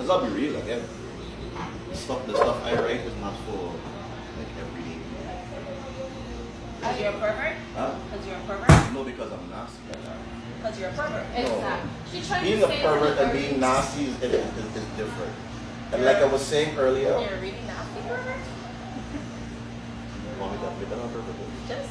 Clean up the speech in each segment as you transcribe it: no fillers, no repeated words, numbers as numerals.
Because I'll be real again. The stuff I write is not for like everyday. Because you're a pervert? Huh? Because you're a pervert? No, because I'm nasty like that. Because you're a pervert. No. Being a pervert and being nasty is different. And like I was saying earlier. You're a really nasty pervert? Want me to admit that I'm a pervert? Just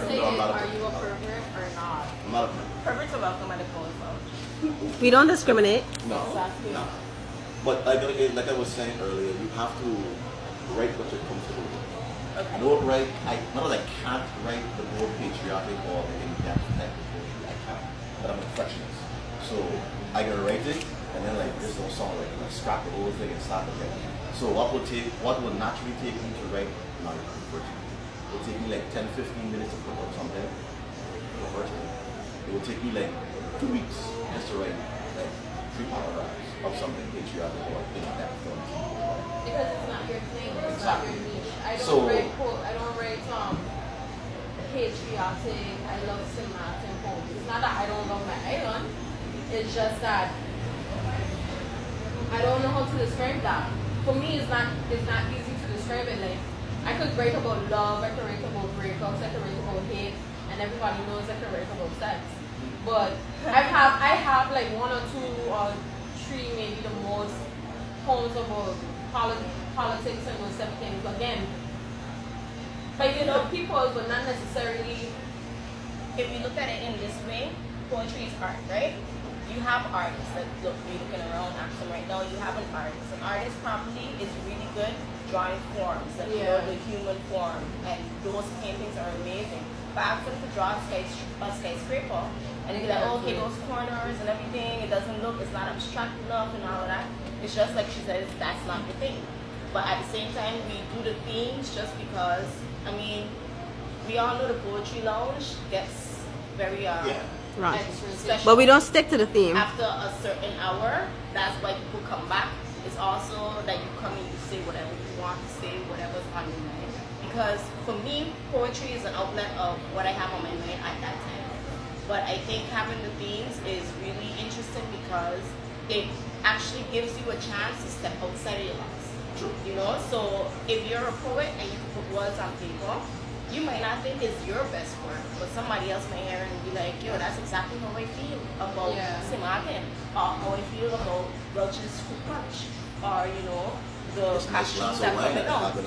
say No, I'm it. not a Are pervert. you a pervert or not? I'm not a pervert. Perverts are welcome at the clothes though. We don't discriminate. No. Exactly. No. But like I was saying earlier, you have to write what you're comfortable with. Okay. I don't write, not that I can't write the more patriotic or the in-depth type of poetry, I can't. But I'm a perfectionist. So I can write it and then like this don't sound right. Like scrap the whole thing and start again. So what would naturally take me to write not poetry? It would take me like 10-15 minutes to put up something. The first thing. It would take me like 2 weeks just to write like 3 paragraphs of something patriotic or in-depth film. Because it's not your thing. It's Exactly. not your niche. I don't write patriotic. I love cinematic poems. It's not that I don't love my island. It's just that I don't know how to describe that. For me, it's not easy to describe it. Like I could write about love. I could write about breakups. I could write about hate, and everybody knows I could write about sex. But I have like 1 or 2 or 3 maybe the most poems about politics and those type of things. Again, but you know, people, but not necessarily. If you look at it in this way, poetry is art, right? You have artists that look, you're looking around Axum right now, you have an artist. An artist probably is really good drawing forms, like you know, the human form, and those paintings are amazing. But ask them to draw a skyscraper, and you're like, oh, okay, those corners and everything, it doesn't look, it's not abstract enough and all of that. It's just like she says, that's not the thing. But at the same time, we do the themes just because, I mean, we all know the Poetry Lounge gets very, Right. special. But we don't stick to the theme. After a certain hour, that's why people come back. It's also that you come and you say whatever you want to say, whatever's on your mind. Because for me, poetry is an outlet of what I have on my mind at that time. But I think having the themes is really interesting because it actually gives you a chance to step outside of your box. True. You know, so if you're a poet and you put words on paper, you might not think it's your best work, but somebody else may hear it and be like, yo, that's exactly how I feel about Simatin, or how I feel about Welch's Fruit Punch, or, you know, the cashews that come out. We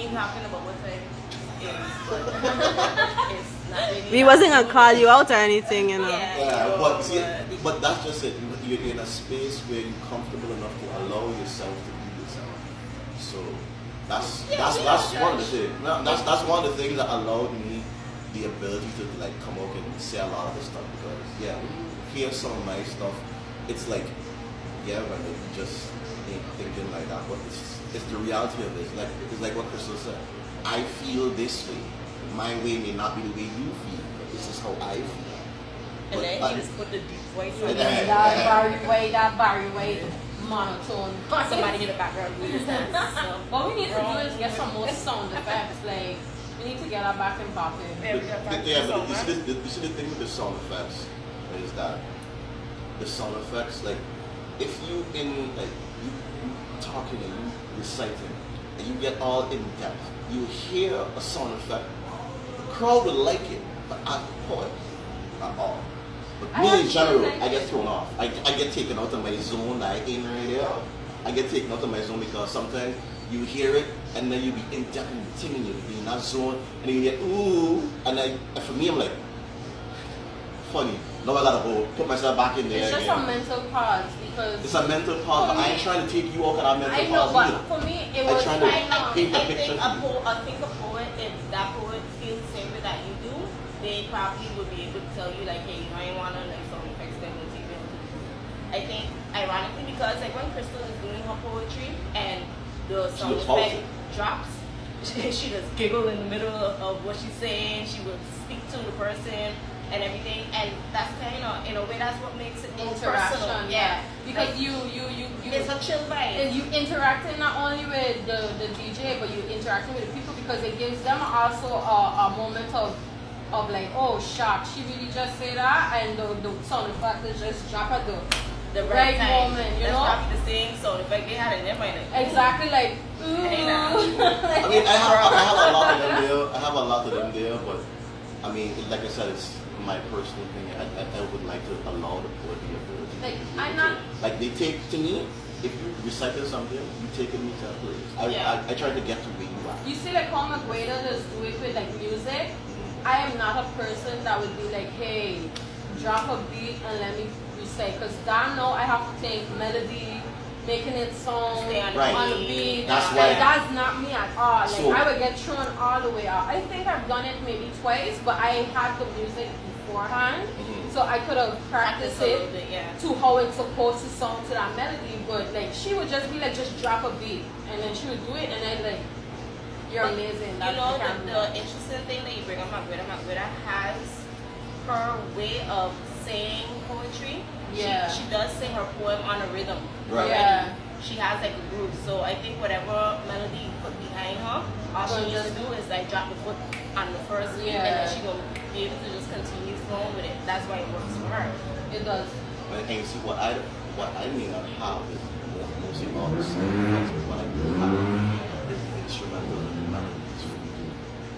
talking about what I is, but it's not really. We wasn't gonna call you out or anything, you know. Yeah, but that's just it. You're in a space where you're comfortable enough to allow yourself to be yourself. So that's one of the things. That's one of the things that allowed me the ability to like come out and say a lot of this stuff because when you hear some of my stuff, it's like when you just ain't thinking like that, but it's the reality of it. It's like what Crystal said. I feel this way. My way may not be the way you feel, but this is how I feel. And then you just put the deep voice on That Barry White monotone. Somebody in the background reads that. So. What we need to do is get some more sound effects. Like we need to get our back and popping. But you see the thing with the sound effects is that the sound effects, like if you you talking and you reciting and you get all in depth, you hear a sound effect, the crowd will like it, but I'm a poet at all. But me in general, I get thrown off. I get taken out of my zone that I ain't right there. I get taken out of my zone because sometimes you hear it and then you be in depth and singing, you be in that zone and then you get ooh, and for me I'm like, funny. Now I gotta go put myself back in there. It's just again. a mental pause because it's a mental pause, but I ain't trying to take you off of that mental I know, pause but either. for me it was I think a poet, if that poet feels the same way that you do, they probably would be able to tell you like, hey, you know, I ain't wanna like sound effects them and take them. I think ironically because like when Crystal is doing her poetry and the sound effect drops, she just giggle in the middle of what she's saying. She will speak to the person and everything, and that's kind of in a way that's what makes it more personal. Yeah, because like, you it's a chill vibe. And you interacting not only with the DJ, but you interacting with the people because it gives them also a moment of like, oh shock, she really just say that, and the sound effect is just drop at the the right time. moment, you That's know? probably the same sound effect they had in their mind. Like, Exactly, like, ooh. Hey, now. I mean, I have a lot of them there. I have a lot of them there, but I mean, like I said, it's my personal thing. I would like to allow the poet the ability. Like, I'm not. Like they take to me, if you recycle something, you take me to a place. I try to get to where you are. You see, like how McGuire does do it with like music. I am not a person that would be like, hey, drop a beat and let me recite. Because damn no, I have to think melody, making it sound Right. on the beat. That's like, why. that's not me at all. Like So- I would get thrown all the way out. I think I've done it maybe twice, but I had the music beforehand, so I could have practiced a it little bit, yeah. to how it's supposed to sound to that melody. But like she would just be like, just drop a beat, and then she would do it, and then like, you're amazing. You know, the interesting thing that you bring up, Magwita has her way of saying poetry. Yeah. She does sing her poem on a rhythm. Right. Yeah. She has like a groove. So I think whatever melody you put behind her, all she needs to do is like drop the foot on the first beat, and then she will be able to just continue flowing with it. That's why it works for her. It does. But and see what I may not have is mostly all the same things, but what I do have is instrumental melodies for you.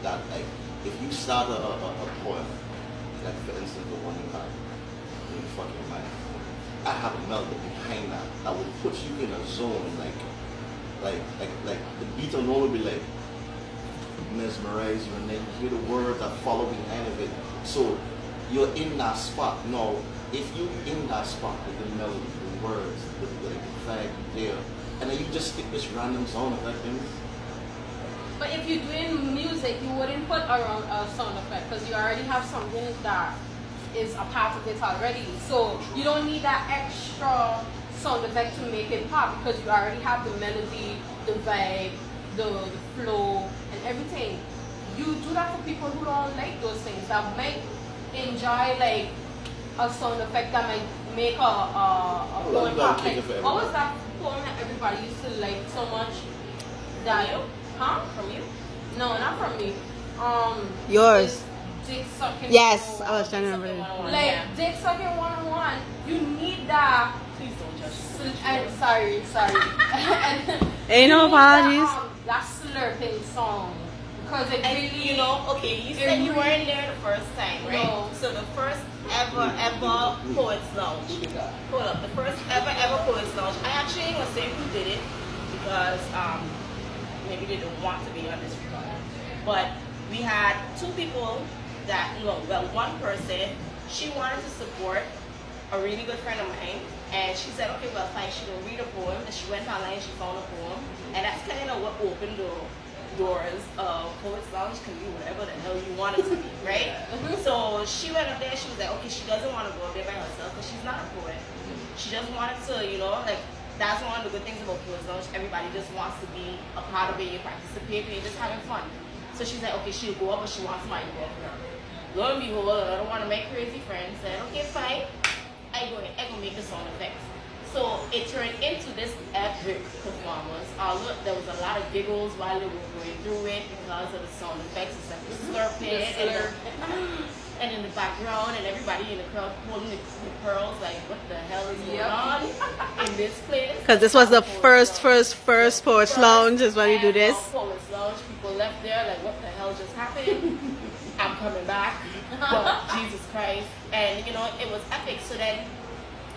That like if you start a poem, like for instance the one you have in your fucking mind, I have a melody behind that will put you in a zone like the beat alone will be like mesmerize you, and then you hear the words that follow behind of it. So you're in that spot. Now, if you in that spot with the melody, the words, the fact there, and then you just stick this random sound effect in. But if you're doing music, you wouldn't put a sound effect because you already have something that is a part of it already. So you don't need that extra sound effect to make it pop because you already have the melody, the vibe, the flow, and everything. You do that for people who don't like those things, that might enjoy like a sound effect that might make a poem pop. Like, what was that poem that everybody used to like so much? That From you? Huh? From you? No, not from me. Yours. it's Dick sucking. Yes, 101. I was trying to remember. it. Like dick sucking 101. You need that. Please don't judge me. And sorry. And Ain't no you need that, apologies. that slurping song because it And really, you know, okay, you said you really- weren't there the first time, right? No. So the first ever Poets Lounge. Hold up, the first ever Poets Lounge. I actually ain't gonna say who did it because maybe they didn't want to be on this record. But we had two people that, well, one person, she wanted to support a really good friend of mine, and she said, okay, well, fine, she will read a poem, and she went online, she found a poem, and that's kind of what opened the doors of Poets Lounge can be whatever the hell you want it to be, right? So she went up there, she was like, okay, she doesn't want to go up there by herself because she's not a poet. She just wanted to, you know, like, that's one of the good things about Poets Lounge. Everybody just wants to be a part of it, you participate, and you're just having fun. So she's like, okay, she'll go up, but she wants somebody to go up with her. Lo and behold, I don't want to make crazy friends. Said, okay, fine. I go make the sound effects. So it turned into this epic performance. Although there was a lot of giggles while they were going through it because of the sound effects. It's like the slurping and in the background, and everybody in the crowd holding the pearls like, what the hell is going on in this place? Because this was the first Poets Lounge is when we do this. Poets Lounge, people left there like, what the hell just happened? I'm coming back. But Jesus Christ. And you know, it was epic. So then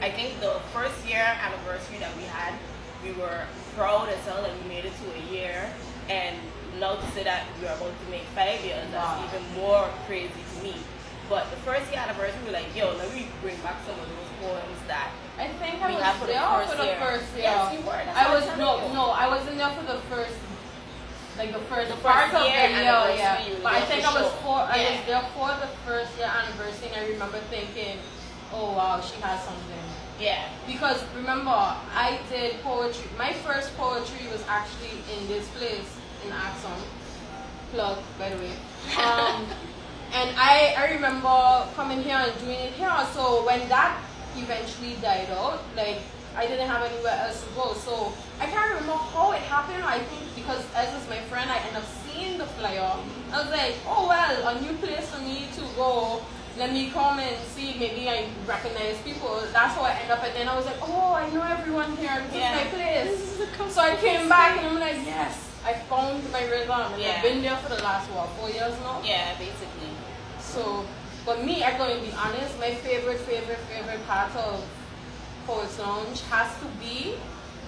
I think the first year anniversary that we had, we were proud as hell that we made it to a year. And now to say that we're about to make 5 years, that's even more crazy to me. But the first year anniversary, we were like, yo, let me bring back some of those poems that I think I we was have for the there first for the year. first year. Yes, you were. That's I what was I'm telling you. no, I wasn't there for the first, like the first The part first of the year year, anniversary, yeah. you were But I there think for I was sure. I Yeah. was there for the first year anniversary, and I remember thinking, oh wow, she has something. Yeah. Because remember, I did poetry. My first poetry was actually in this place in Axon. Plug, by the way. And I remember coming here and doing it here. So when that eventually died out, like I didn't have anywhere else to go. So I can't remember how it happened. I think because as is my friend, I ended up seeing the flyer. I was like, oh well, a new place for me to go let me come and see, maybe I recognize people. That's how I end up, and then I was like, oh, I know everyone here, this is my place. So I came back and I'm like, yes, I found my rhythm, and I've been there for the last, 4 years now? Yeah, basically. So, but me, I'm going to be honest, my favorite part of Poets Lounge has to be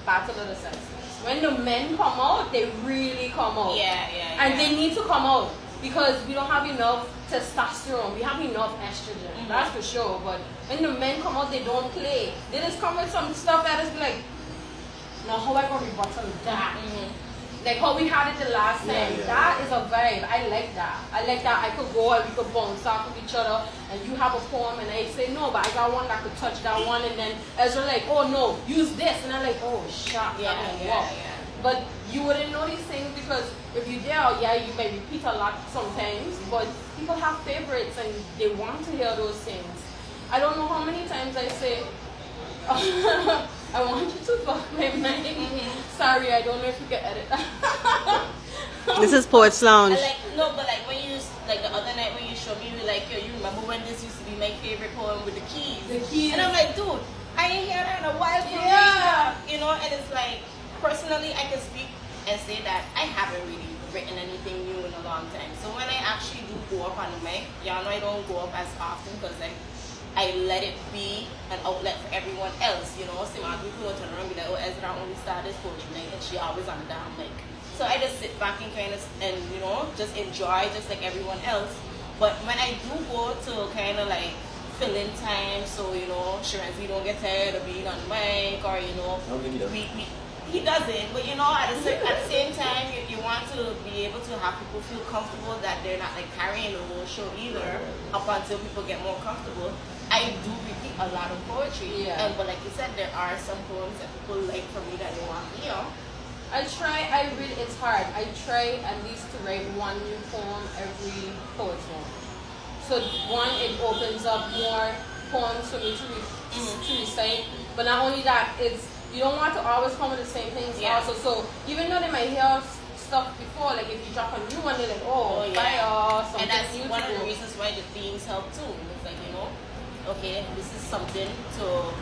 Battle of the Sexes. When the men come out, they really come out. And they need to come out because we don't have enough testosterone. We have enough estrogen. That's for sure. But when the men come out, they don't play. They just come with some stuff that is like, no, how am I going to rebuttal that? Like how we had it the last time. That is a vibe. I like that. I could go and we could bounce off of each other and you have a poem and I say no, but I got one that could touch that one, and then Ezra like, oh no, use this, and I'm like, oh shit, But you wouldn't know these things because if you're there, you may repeat a lot sometimes, but people have favorites and they want to hear those things. I don't know how many times I say, I want you to fuck my mind. Sorry, I don't know if you can edit that. This is Poets Lounge. But when you, like the other night when you showed me, you were like, yo, you remember when this used to be my favorite poem with the keys? The keys. And I'm like, dude, I ain't hear that in a while from you. You know, and it's like, personally, I can speak and say that I haven't really written anything new in a long time. So when I actually do go up on the mic, y'all know I don't go up as often because I let it be an outlet for everyone else, you know. So my people will turn around and be like, oh, Ezra only started this poetry night and she always on the damn mic. So I just sit back and kind of, and you know, just enjoy just like everyone else. But when I do go to kind of like fill in time, so you know, Shirenzi don't get tired of being on the mic, or you know, he doesn't. But you know, at the same time, you want to be able to have people feel comfortable that they're not like carrying the whole show either, up until people get more comfortable. I do repeat a lot of poetry, but like you said, there are some poems that people like from me that they want me on. It's hard. I try at least to write one new poem every Poets Lounge. So one, it opens up more poems for me to recite. But not only that, you don't want to always come with the same things also. So even though they might hear stuff before, like if you drop a new one, they're like, fire, something. And that's new one of the reasons why the themes help too. It's like, you know, okay, this is something to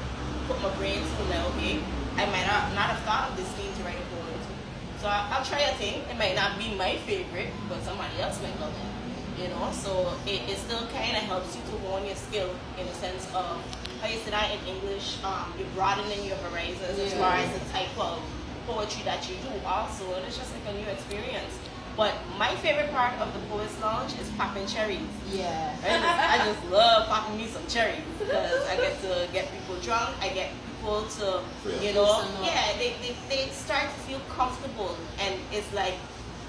put my brain to, like, okay, I might not have thought of this theme to write a poem to. So I'll try a thing. It might not be my favorite, but somebody else might love it. You know, so it still kind of helps you to hone your skill in the sense of how you say that in English, you're broadening your horizons as far as the type of poetry that you do also, and it's just like a new experience. But my favorite part of the Poets Lounge is popping cherries. Yeah. I just love popping me some cherries because I get to get people drunk, I get people to, you know, they start to feel comfortable, and it's like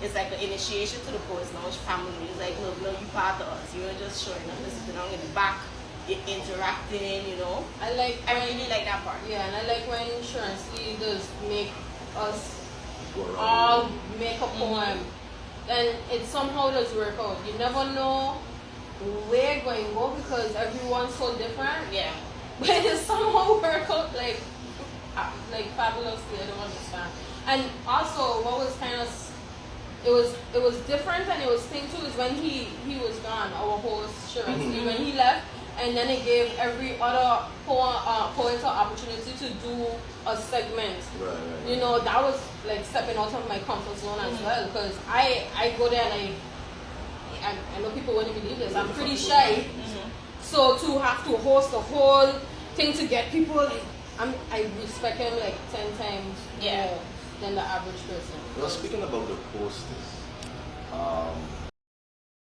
an initiation to the Poets Lounge family. It's like, look, no, you part of us. You're just showing up, just sitting down in the back, interacting, you know. I really like that part. Yeah, and I like when Insurance leaders make us all make a poem. And it somehow does work out. You never know where it's going to go because everyone's so different. Yeah. But it somehow work out like fabulously. I don't understand. And also, what was kind of it was different, and it was thing too is when he was gone, our host Shirenzi, when he left, and then it gave every other poet an opportunity to do a segment. Right. You know, that was like stepping out of my comfort zone as well, because I go there and I know people wouldn't believe this. I'm pretty shy, so to have to host the whole thing to get people, like, I respect him like 10 times more than the average person. Well, speaking about the hosting,